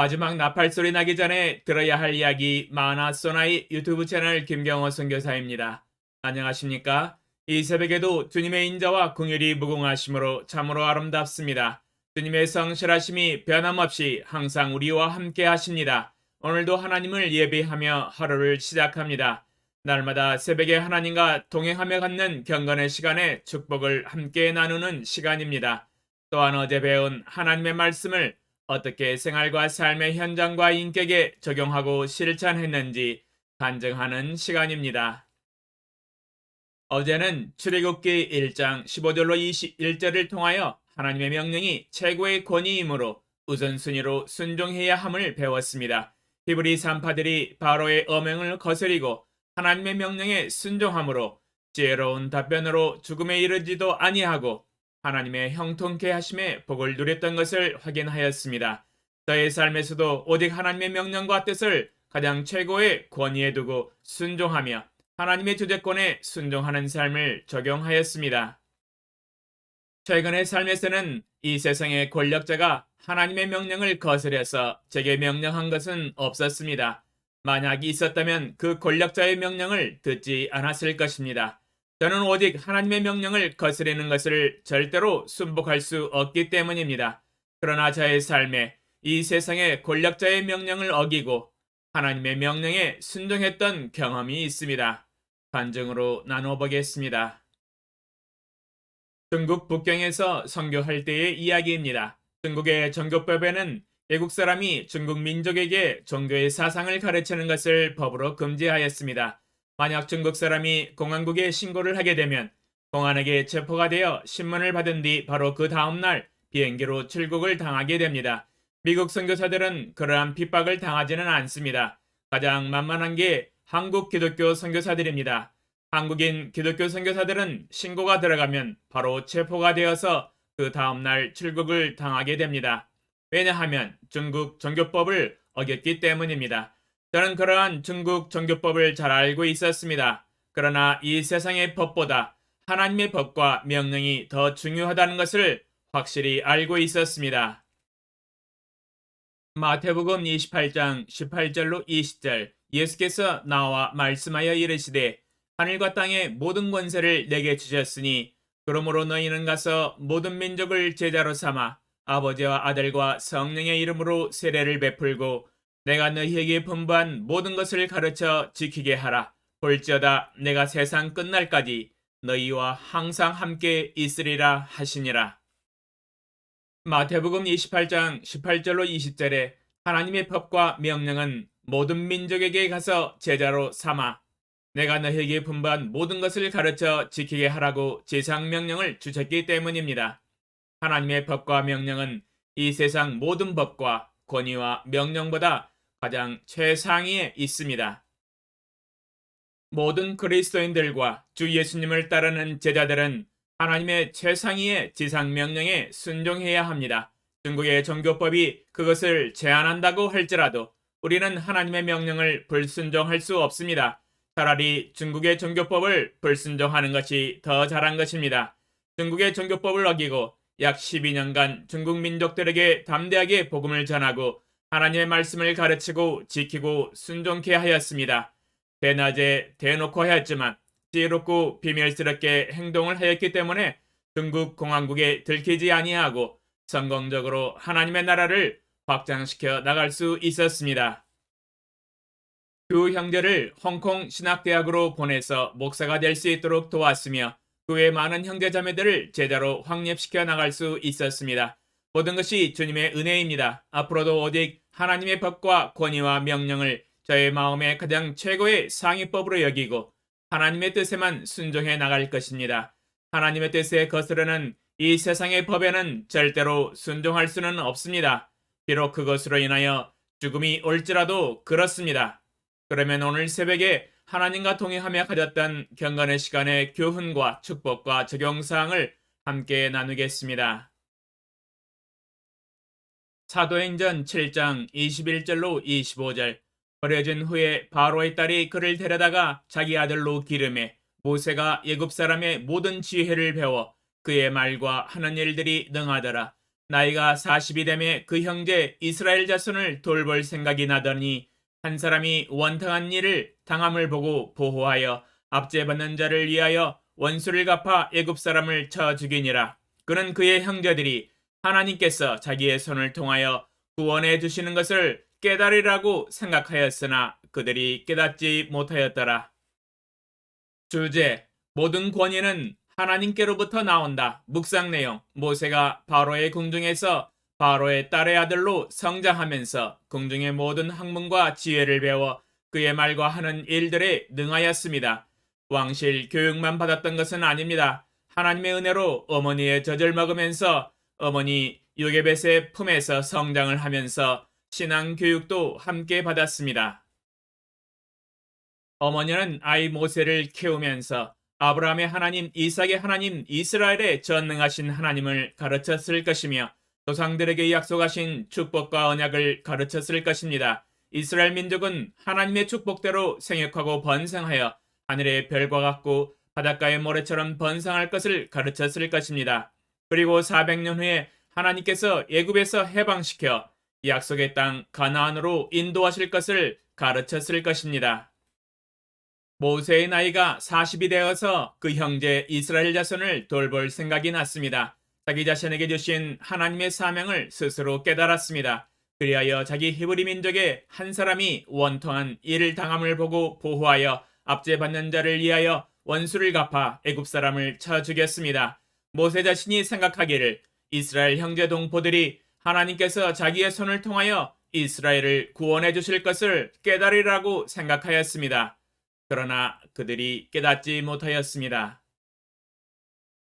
마지막 나팔 소리 나기 전에 들어야 할 이야기 마나소나이 유튜브 채널 김경호 선교사입니다. 안녕하십니까? 이 새벽에도 주님의 인자와 긍휼이 무궁하심으로 참으로 아름답습니다. 주님의 성실하심이 변함없이 항상 우리와 함께 하십니다. 오늘도 하나님을 예배하며 하루를 시작합니다. 날마다 새벽에 하나님과 동행하며 갖는 경건의 시간에 축복을 함께 나누는 시간입니다. 또한 어제 배운 하나님의 말씀을 어떻게 생활과 삶의 현장과 인격에 적용하고 실천했는지 간증하는 시간입니다. 어제는 출애굽기 1장 15절로 21절을 통하여 하나님의 명령이 최고의 권위이므로 우선순위로 순종해야 함을 배웠습니다. 히브리 산파들이 바로의 어명을 거스리고 하나님의 명령에 순종함으로 지혜로운 답변으로 죽음에 이르지도 아니하고 하나님의 형통케 하심에 복을 누렸던 것을 확인하였습니다. 저의 삶에서도 오직 하나님의 명령과 뜻을 가장 최고의 권위에 두고 순종하며 하나님의 주재권에 순종하는 삶을 적용하였습니다. 최근의 삶에서는 이 세상의 권력자가 하나님의 명령을 거스려서 제게 명령한 것은 없었습니다. 만약 있었다면 그 권력자의 명령을 듣지 않았을 것입니다. 저는 오직 하나님의 명령을 거스르는 것을 절대로 순복할 수 없기 때문입니다. 그러나 저의 삶에 이 세상의 권력자의 명령을 어기고 하나님의 명령에 순종했던 경험이 있습니다. 간증으로 나눠보겠습니다. 중국 북경에서 선교할 때의 이야기입니다. 중국의 종교법에는 외국 사람이 중국 민족에게 종교의 사상을 가르치는 것을 법으로 금지하였습니다. 만약 중국 사람이 공안국에 신고를 하게 되면 공안에게 체포가 되어 신문을 받은 뒤 바로 그 다음날 비행기로 출국을 당하게 됩니다. 미국 선교사들은 그러한 핍박을 당하지는 않습니다. 가장 만만한 게 한국 기독교 선교사들입니다. 한국인 기독교 선교사들은 신고가 들어가면 바로 체포가 되어서 그 다음날 출국을 당하게 됩니다. 왜냐하면 중국 종교법을 어겼기 때문입니다. 저는 그러한 중국 종교법을 잘 알고 있었습니다. 그러나 이 세상의 법보다 하나님의 법과 명령이 더 중요하다는 것을 확실히 알고 있었습니다. 마태복음 28장 18절로 20절 예수께서 나와 말씀하여 이르시되 하늘과 땅의 모든 권세를 내게 주셨으니 그러므로 너희는 가서 모든 민족을 제자로 삼아 아버지와 아들과 성령의 이름으로 세례를 베풀고 내가 너희에게 분부한 모든 것을 가르쳐 지키게 하라. 볼지어다 내가 세상 끝날까지 너희와 항상 함께 있으리라 하시니라. 마태복음 28장 18절로 20절에 하나님의 법과 명령은 모든 민족에게 가서 제자로 삼아 내가 너희에게 분부한 모든 것을 가르쳐 지키게 하라고 지상명령을 주셨기 때문입니다. 하나님의 법과 명령은 이 세상 모든 법과 권위와 명령보다 가장 최상위에 있습니다. 모든 그리스도인들과 주 예수님을 따르는 제자들은 하나님의 최상위의 지상명령에 순종해야 합니다. 중국의 종교법이 그것을 제한한다고 할지라도 우리는 하나님의 명령을 불순종할 수 없습니다. 차라리 중국의 종교법을 불순종하는 것이 더 잘한 것입니다. 중국의 종교법을 어기고 약 12년간 중국 민족들에게 담대하게 복음을 전하고 하나님의 말씀을 가르치고 지키고 순종케 하였습니다. 대낮에 대놓고 하였지만 지혜롭고 비밀스럽게 행동을 하였기 때문에 중국 공화국에 들키지 아니하고 성공적으로 하나님의 나라를 확장시켜 나갈 수 있었습니다. 두 형제를 홍콩 신학대학으로 보내서 목사가 될 수 있도록 도왔으며 그 외 많은 형제자매들을 제자로 확립시켜 나갈 수 있었습니다. 모든 것이 주님의 은혜입니다. 앞으로도 오직 하나님의 법과 권위와 명령을 저의 마음의 가장 최고의 상위법으로 여기고 하나님의 뜻에만 순종해 나갈 것입니다. 하나님의 뜻에 거스르는 이 세상의 법에는 절대로 순종할 수는 없습니다. 비록 그것으로 인하여 죽음이 올지라도 그렇습니다. 그러면 오늘 새벽에 하나님과 동행하며 가졌던 경건의 시간의 교훈과 축복과 적용사항을 함께 나누겠습니다. 사도행전 7장 21절로 25절 버려진 후에 바로의 딸이 그를 데려다가 자기 아들로 기름해 모세가 애굽 사람의 모든 지혜를 배워 그의 말과 하는 일들이 능하더라. 나이가 40이 되매 그 형제 이스라엘 자손을 돌볼 생각이 나더니 한 사람이 원통한 일을 당함을 보고 보호하여 압제받는 자를 위하여 원수를 갚아 애굽 사람을 쳐 죽이니라. 그는 그의 형제들이 하나님께서 자기의 손을 통하여 구원해 주시는 것을 깨달으라고 생각하였으나 그들이 깨닫지 못하였더라. 주제: 모든 권위는 하나님께로부터 나온다. 묵상 내용: 모세가 바로의 궁중에서 바로의 딸의 아들로 성장하면서 궁중의 모든 학문과 지혜를 배워 그의 말과 하는 일들에 능하였습니다. 왕실 교육만 받았던 것은 아닙니다. 하나님의 은혜로 어머니의 젖을 먹으면서 어머니 요게벳의 품에서 성장을 하면서 신앙 교육도 함께 받았습니다. 어머니는 아이 모세를 키우면서 아브라함의 하나님, 이삭의 하나님, 이스라엘의 전능하신 하나님을 가르쳤을 것이며 조상들에게 약속하신 축복과 언약을 가르쳤을 것입니다. 이스라엘 민족은 하나님의 축복대로 생육하고 번성하여 하늘의 별과 같고 바닷가의 모래처럼 번성할 것을 가르쳤을 것입니다. 그리고 400년 후에 하나님께서 애굽에서 해방시켜 약속의 땅 가나안으로 인도하실 것을 가르쳤을 것입니다. 모세의 나이가 40이 되어서 그 형제 이스라엘 자손을 돌볼 생각이 났습니다. 자기 자신에게 주신 하나님의 사명을 스스로 깨달았습니다. 그리하여 자기 히브리 민족의 한 사람이 원통한 일을 당함을 보고 보호하여 압제받는 자를 위하여 원수를 갚아 애굽 사람을 쳐 죽였습니다. 모세 자신이 생각하기를 이스라엘 형제 동포들이 하나님께서 자기의 손을 통하여 이스라엘을 구원해 주실 것을 깨달으라고 생각하였습니다. 그러나 그들이 깨닫지 못하였습니다.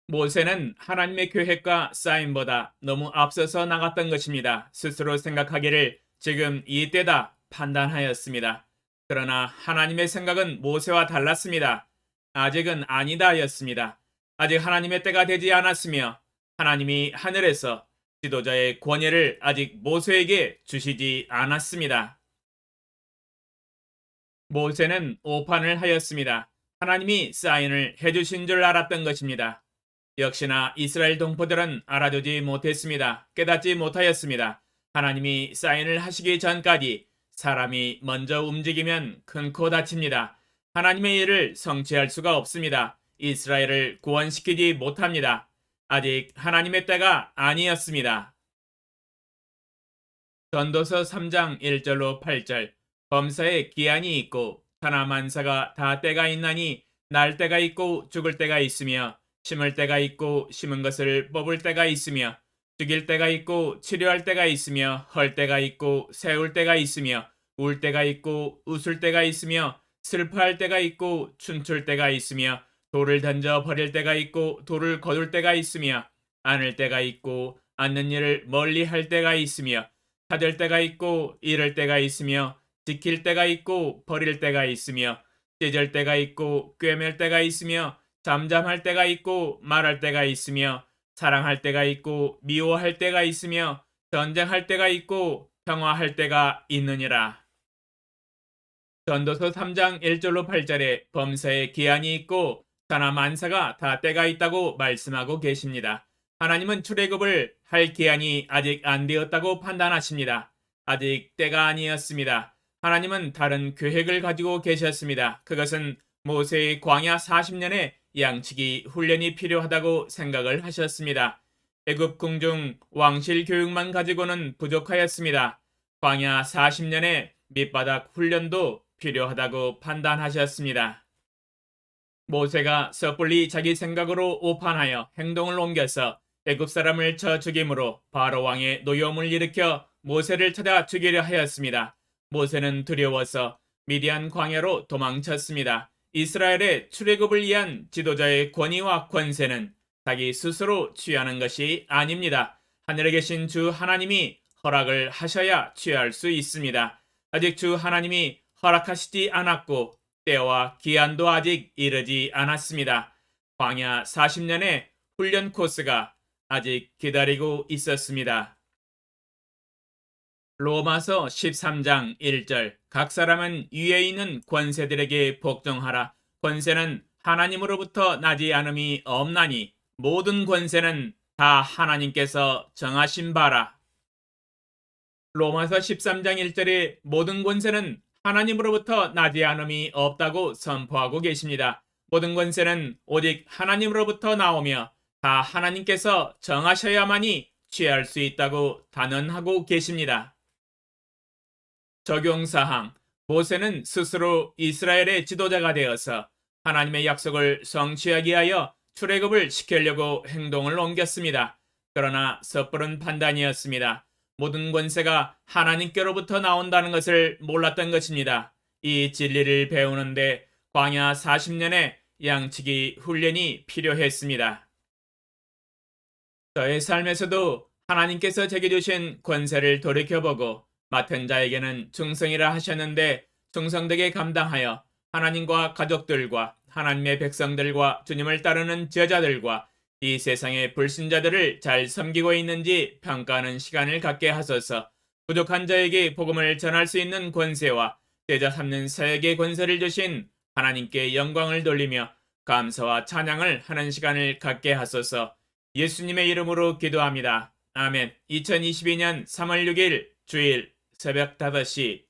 모세는 하나님의 계획과 사인보다 너무 앞서서 나갔던 것입니다. 스스로 생각하기를 지금 이때다 판단하였습니다. 그러나 하나님의 생각은 모세와 달랐습니다. 아직은 아니다였습니다. 아직 하나님의 때가 되지 않았으며 하나님이 하늘에서 지도자의 권위를 아직 모세에게 주시지 않았습니다. 모세는 오판을 하였습니다. 하나님이 사인을 해주신 줄 알았던 것입니다. 역시나 이스라엘 동포들은 알아두지 못했습니다. 깨닫지 못하였습니다. 하나님이 사인을 하시기 전까지 사람이 먼저 움직이면 큰 코 다칩니다. 하나님의 일을 성취할 수가 없습니다. 이스라엘을 구원시키지 못합니다. 아직 하나님의 때가 아니었습니다. 전도서 3장 1절로 8절. 범사에 기한이 있고 하나 만사가 다 때가 있나니 날 때가 있고 죽을 때가 있으며 심을 때가 있고 심은 것을 뽑을 때가 있으며 죽일 때가 있고 치료할 때가 있으며 헐 때가 있고 세울 때가 있으며 울 때가 있고 웃을 때가 있으며 슬퍼할 때가 있고 춤출 때가 있으며 돌을 던져 버릴 때가 있고 돌을 거둘 때가 있으며 안을 때가 있고 앉는 일을 멀리 할 때가 있으며 찾을 때가 있고 잃을 때가 있으며 지킬 때가 있고 버릴 때가 있으며 찢을 때가 있고 꿰맬 때가 있으며 잠잠할 때가 있고 말할 때가 있으며 사랑할 때가 있고 미워할 때가 있으며 전쟁할 때가 있고 평화할 때가 있느니라. 전도서 3장 1절로 8절에 범사에 기한이 있고 사나 만사가 다 때가 있다고 말씀하고 계십니다. 하나님은 출애굽을 할 기한이 아직 안 되었다고 판단하십니다. 아직 때가 아니었습니다. 하나님은 다른 계획을 가지고 계셨습니다. 그것은 모세의 광야 40년의 양치기 훈련이 필요하다고 생각을 하셨습니다. 애굽 궁중 왕실 교육만 가지고는 부족하였습니다. 광야 40년의 밑바닥 훈련도 필요하다고 판단하셨습니다. 모세가 섣불리 자기 생각으로 오판하여 행동을 옮겨서 애굽 사람을 쳐 죽임으로 바로 왕의 노여움을 일으켜 모세를 찾아 죽이려 하였습니다. 모세는 두려워서 미디안 광야로 도망쳤습니다. 이스라엘의 출애굽을 위한 지도자의 권위와 권세는 자기 스스로 취하는 것이 아닙니다. 하늘에 계신 주 하나님이 허락을 하셔야 취할 수 있습니다. 아직 주 하나님이 허락하시지 않았고 때와 기한도 아직 이르지 않았습니다. 광야 40년의 훈련 코스가 아직 기다리고 있었습니다. 로마서 13장 1절. 각 사람은 위에 있는 권세들에게 복종하라. 권세는 하나님으로부터 나지 않음이 없나니 모든 권세는 다 하나님께서 정하신 바라. 로마서 13장 1절에 모든 권세는 하나님으로부터 나지 않음이 없다고 선포하고 계십니다. 모든 권세는 오직 하나님으로부터 나오며 다 하나님께서 정하셔야만이 취할 수 있다고 단언하고 계십니다. 적용사항: 모세는 스스로 이스라엘의 지도자가 되어서 하나님의 약속을 성취하기 위하여 출애굽을 시키려고 행동을 옮겼습니다. 그러나 섣부른 판단이었습니다. 모든 권세가 하나님께로부터 나온다는 것을 몰랐던 것입니다. 이 진리를 배우는데 광야 40년의 양치기 훈련이 필요했습니다. 저의 삶에서도 하나님께서 제게 주신 권세를 돌이켜보고 맡은 자에게는 충성이라 하셨는데 충성되게 감당하여 하나님과 가족들과 하나님의 백성들과 주님을 따르는 제자들과 이 세상의 불신자들을 잘 섬기고 있는지 평가하는 시간을 갖게 하소서. 부족한 자에게 복음을 전할 수 있는 권세와 제자 삼는 사역의 권세를 주신 하나님께 영광을 돌리며 감사와 찬양을 하는 시간을 갖게 하소서. 예수님의 이름으로 기도합니다. 아멘. 2022년 3월 6일 주일 새벽 5시